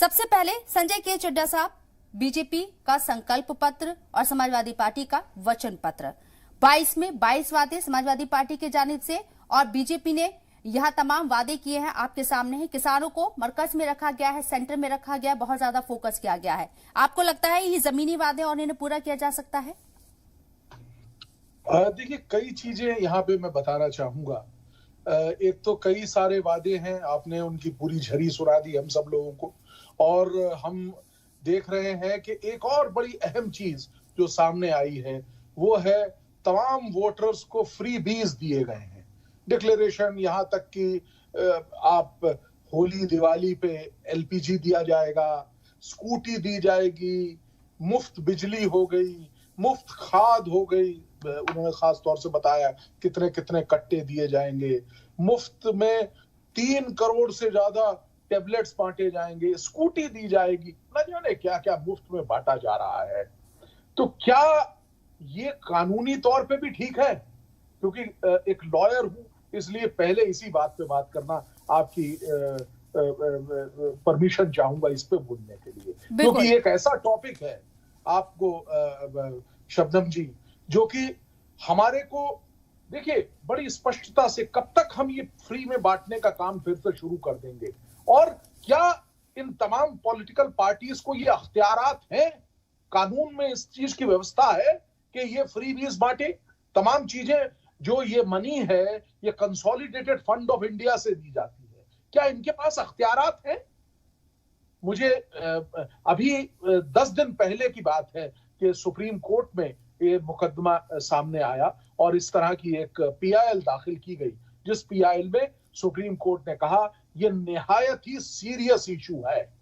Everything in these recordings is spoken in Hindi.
सबसे पहले संजय के चड्ढा साहब, बीजेपी का संकल्प पत्र और समाजवादी पार्टी का वचन पत्र, 22 में 22 वादे समाजवादी पार्टी की जानिब से और बीजेपी ने यह तमाम वादे किए हैं, आपके सामने है। किसानों को मरकज में रखा गया है, सेंटर में रखा गया, बहुत ज्यादा फोकस किया गया है। आपको लगता है ये जमीनी वादे और इन्हें पूरा किया जा सकता है? देखिए, कई चीजें यहाँ पे मैं बताना चाहूंगा। एक तो कई सारे वादे हैं, आपने उनकी पूरी झड़ी सुना दी हम सब लोगों को, और हम देख रहे हैं कि एक और बड़ी अहम चीज जो सामने आई है वो है तमाम वोटर्स को फ्री बीज दिए गए हैं। डिक्लेरेशन, यहाँ तक कि आप होली दिवाली पे एलपीजी दिया जाएगा, स्कूटी दी जाएगी, मुफ्त बिजली हो गई, मुफ्त खाद हो गई, उन्होंने खास तौर से बताया कितने कितने कट्टे दिए जाएंगे, मुफ्त में 3 करोड़ से ज्यादा टेबलेट्स बांटे जाएंगे, स्कूटी दी जाएगी, न जाने क्या क्या मुफ्त में बांटा जा रहा है। तो क्या ये कानूनी तौर पे भी ठीक है? क्योंकि एक लॉयर हूं, इसलिए पहले इसी बात पे बात करना, आपकी परमिशन चाहूंगा इस पे बोलने के लिए, क्योंकि एक ऐसा टॉपिक है आपको शबनम जी, जो कि हमारे को, देखिए, बड़ी स्पष्टता से कब तक हम ये फ्री में बांटने का काम फिर से शुरू कर देंगे, और क्या इन तमाम पॉलिटिकल पार्टीज को ये अख्तियारात हैं, कानून में इस चीज की व्यवस्था है कि ये फ्री बीज बांटे? तमाम चीजें जो ये मनी है ये कंसोलिडेटेड फंड ऑफ इंडिया से दी जाती है, क्या इनके पास अख्तियारात हैं? मुझे अभी 10 दिन पहले की बात है कि सुप्रीम कोर्ट में ये मुकदमा सामने आया और इस तरह की एक पीआईएल दाखिल की गई, जिस पीआईएल में सुप्रीम कोर्ट ने कहा यह निहायत ही सीरियस इशू है,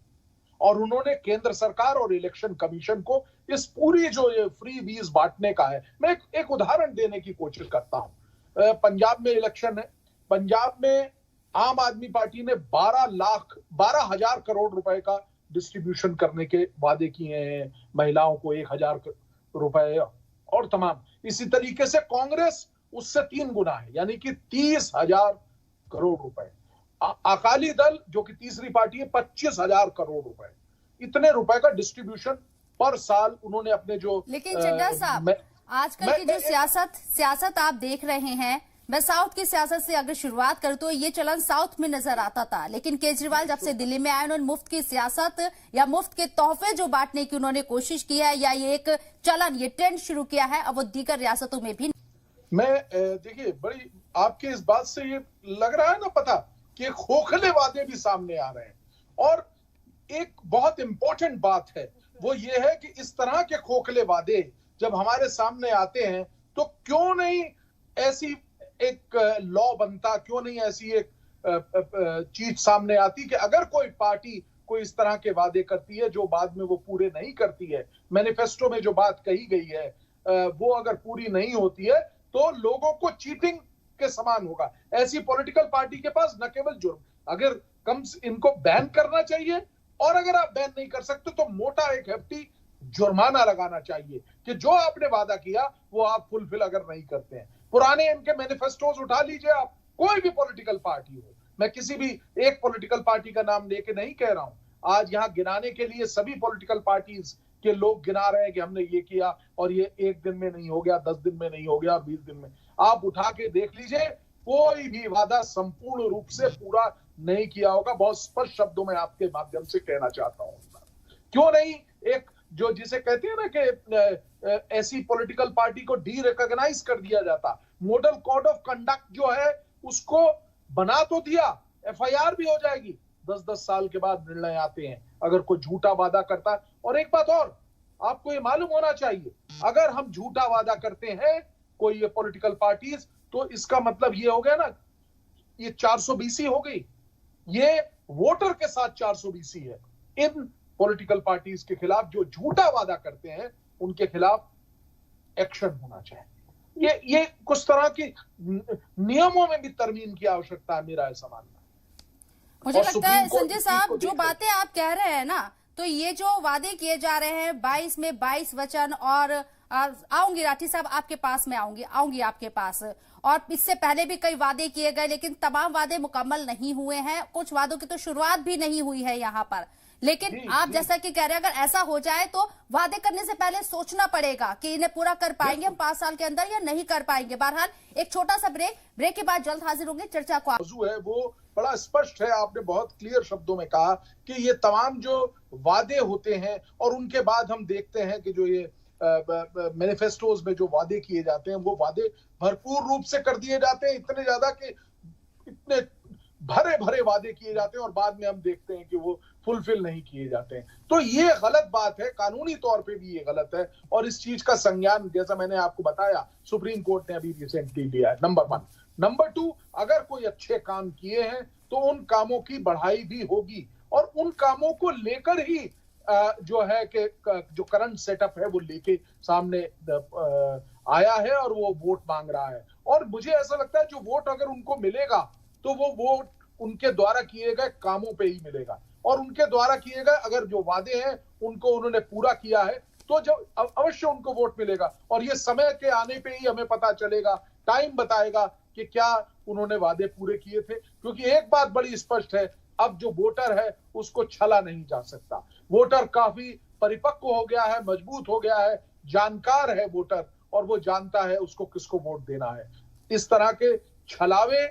और उन्होंने केंद्र सरकार और इलेक्शन कमीशन को इस पूरी जो ये फ्री बीज बांटने का है, मैं एक उदाहरण देने की कोशिश करता हूं। पंजाब में इलेक्शन है, पंजाब में आम आदमी पार्टी ने 12,000 करोड़ रुपए का डिस्ट्रीब्यूशन करने के वादे किए हैं, महिलाओं को 1,000 रुपए और तमाम। इसी तरीके से कांग्रेस उससे 3 गुना है, यानी कि 30,000 करोड़ रुपए। अकाली दल जो कि तीसरी पार्टी है, 25,000 करोड़ रुपए। इतने रुपए का डिस्ट्रीब्यूशन पर साल उन्होंने अपने जो। लेकिन चड्ढा साहब, आजकल की जो सियासत आप देख रहे हैं, मैं साउथ की सियासत से अगर शुरुआत करूं तो ये चलन साउथ में नजर आता था, लेकिन केजरीवाल जब से दिल्ली में आए उन्होंने मुफ्त की सियासत या मुफ्त के तोहफे जो बांटने की उन्होंने कोशिश की है, या ये एक चलन, ये ट्रेंड शुरू किया है, अब वो दीगर रियासतों में भी। मैं देखिए, बड़ी आपके इस बात से ये लग रहा है ना पता कि खोखले वादे भी सामने आ रहे हैं, और एक बहुत इंपॉर्टेंट बात है वो ये है कि इस तरह के खोखले वादे जब हमारे सामने आते हैं तो क्यों नहीं ऐसी एक लॉ बनता, क्यों नहीं ऐसी एक चीज सामने आती कि अगर कोई पार्टी कोई इस तरह के वादे करती है जो बाद में वो पूरे नहीं करती है, मैनिफेस्टो में जो बात कही गई है वो अगर पूरी नहीं होती है तो लोगों को चीटिंग के समान होगा। ऐसी पॉलिटिकल पार्टी के पास न केवल जुर्म, अगर कम इनको बैन करना चाहिए, और अगर आप बैन नहीं कर सकते तो मोटा एक hefty जुर्माना लगाना चाहिए कि जो आपने वादा किया वो आप फुलफिल अगर नहीं करते हैं। पुराने इनके मैनिफेस्टोज उठा लीजिए आप, कोई भी पॉलिटिकल पार्टी हो, मैं किसी भी एक पॉलिटिकल पार्टी का नाम लेके नहीं कह रहा हूं, आज यहां गिनाने के लिए सभी पॉलिटिकल पार्टीज के लोग गिना रहे हैं कि हमने ये किया और ये 1 दिन में नहीं हो गया, 10 दिन में नहीं हो गया, 20 दिन में। आप उठा के देख लीजिए, कोई भी वादा संपूर्ण रूप से पूरा नहीं किया होगा। बहुत स्पष्ट शब्दों में आपके माध्यम से कहना चाहता हूं, क्यों नहीं एक जो जिसे कहते हैं ना कि ऐसी पॉलिटिकल पार्टी को डी रिकॉग्नाइज कर दिया जाता, मॉडल कोड ऑफ कंडक्ट जो है उसको बना तो दिया, एफआईआर भी हो जाएगी, 10-10 साल के बाद निर्णय आते हैं अगर कोई झूठा वादा करता है। और एक बात और आपको ये मालूम होना चाहिए, अगर हम झूठा वादा करते हैं कोई ये पॉलिटिकल पार्टीज, तो इसका मतलब ये हो गया ना, ये 420 हो गई, ये वोटर के साथ 420 है। इन पॉलिटिकल पार्टीज के खिलाफ जो झूठा वादा करते हैं उनके खिलाफ एक्शन होना चाहिए। ये कुछ तरह की नियमों में भी तरमीम की आवश्यकता है, मेरा ऐसा मानना है। मुझे लगता है संजय साहब, जो बातें आप कह रहे हैं ना, तो ये जो वादे किए जा रहे हैं 22 में 22 वचन, और आऊंगी राठी साहब आपके पास में, आऊंगी आपके पास, और इससे पहले भी कई वादे किए गए लेकिन तमाम वादे मुकम्मल नहीं हुए हैं, कुछ वादों की तो शुरुआत भी नहीं हुई है यहाँ पर। लेकिन आप जैसा कि कह रहे हैं, अगर ऐसा हो जाए तो वादे करने से पहले सोचना पड़ेगा कि इन्हें पूरा कर पाएंगे हम 5 साल के अंदर या नहीं कर पाएंगे। बहरहाल एक छोटा सा ब्रेक के बाद जल्द हाजिर होंगे चर्चा को। मौजू है वो बड़ा स्पष्ट है, आपने बहुत क्लियर शब्दों में कहा कि ये तमाम जो वादे होते हैं और उनके बाद हम देखते हैं कि जो ये मैनिफेस्टोज में जो वादे किए जाते हैं वो वादे भरपूर रूप से कर दिए जाते हैं, इतने ज्यादा कि इतने भरे भरे वादे किए जाते हैं और बाद में हम देखते हैं कि वो फुलफिल नहीं किए जाते हैं। तो ये गलत बात है, कानूनी तौर पे भी ये गलत है और इस चीज का संज्ञान जैसा मैंने आपको बताया सुप्रीम कोर्ट ने अभी रिसेंटली लिया है। नंबर 1। नंबर 2, अगर कोई अच्छे काम किए हैं तो उन कामों की बढ़ाई भी होगी और उन कामों को लेकर ही जो है कि जो करंट सेटअप है वो लेके सामने आया है और वो वोट मांग रहा है। और मुझे ऐसा लगता है जो वोट अगर उनको मिलेगा तो वो वोट उनके द्वारा किए गए कामों पे ही मिलेगा और उनके द्वारा किए गए अगर जो वादे हैं उनको उन्होंने पूरा किया है तो जब अवश्य उनको वोट मिलेगा। और ये समय के आने पे ही हमें पता चलेगा, टाइम बताएगा कि क्या उन्होंने वादे पूरे किए थे। क्योंकि एक बात बड़ी स्पष्ट है, अब जो वोटर है उसको छला नहीं जा सकता। वोटर काफी परिपक्व हो गया है, मजबूत हो गया है, जानकार है वोटर और वो जानता है उसको किसको वोट देना है। इस तरह के छलावे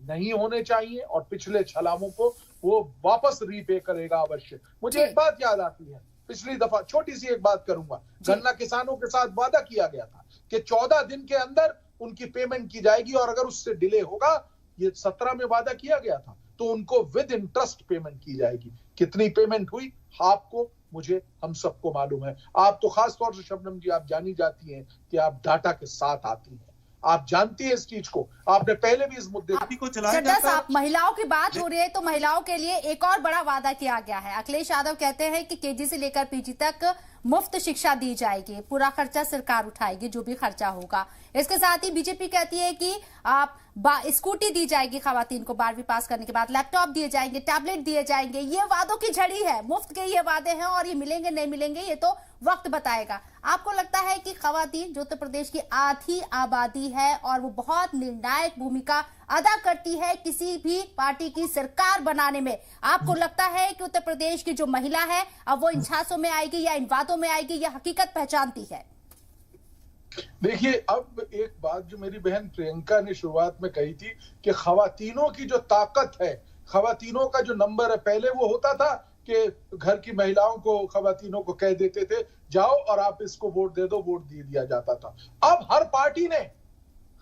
नहीं होने चाहिए और पिछले छलावों को वो वापस रीपे करेगा अवश्य। मुझे एक बात याद आती है, पिछली दफा छोटी सी एक बात करूंगा, गन्ना किसानों के साथ वादा किया गया था कि 14 दिन के अंदर उनकी पेमेंट की जाएगी और अगर उससे डिले होगा, ये 17 में वादा किया गया था, तो उनको विद इंटरेस्ट पेमेंट की जाएगी। कितनी पेमेंट हुई आपको, मुझे, हम सबको मालूम है। आप तो खास तौर से शबनम जी आप जानी जाती हैं कि आप डाटा के साथ आती हैं, आप जानती है इस चीज को, आपने पहले भी इस मुद्दे को चलाया जाता है। महिलाओं की बात हो रही है तो महिलाओं के लिए एक और बड़ा वादा किया गया है। अखिलेश यादव कहते हैं कि केजी से लेकर पीजी तक मुफ्त शिक्षा दी जाएगी, पूरा खर्चा सरकार उठाएगी जो भी खर्चा होगा। इसके साथ ही बीजेपी कहती है कि आप स्कूटी दी जाएगी खवातीन को 12वीं पास करने के बाद, लैपटॉप दिए जाएंगे, टैबलेट दिए जाएंगे। ये वादों की झड़ी है, मुफ्त के ये वादे हैं और ये मिलेंगे नहीं मिलेंगे ये तो वक्त बताएगा। आपको लगता है कि खवातीन जो उत्तर प्रदेश की आधी आबादी है और वो बहुत निर्णायक भूमिका अदा करती है किसी भी पार्टी की सरकार बनाने में, आपको लगता है कि उत्तर प्रदेश की जो महिला है अब वो इन झांसों में आएगी या इन वादों में आएगी या हकीकत पहचानती है? देखिए, अब एक बात जो मेरी बहन प्रियंका ने शुरुआत में कही थी कि खवातीनों की जो ताकत है, खवातीनों का जो नंबर है, पहले वो होता था कि घर की महिलाओं को, खवातीनों को कह देते थे जाओ और आप इसको वोट दे दो, वोट दे दिया जाता था। अब हर पार्टी ने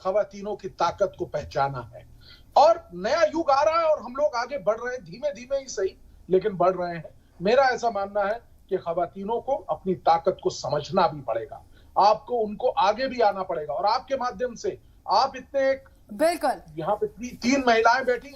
खवातीनों की ताकत को पहचाना है और नया युग आ रहा है और हम लोग आगे बढ़ रहे हैं, धीमे धीमे ही सही लेकिन बढ़ रहे हैं। मेरा ऐसा मानना है कि खवातीनों को अपनी ताकत को समझना भी पड़ेगा, आपको उनको आगे भी आना पड़ेगा और आपके माध्यम से आप इतने, बिल्कुल, यहाँ पे 3 महिलाएं बैठी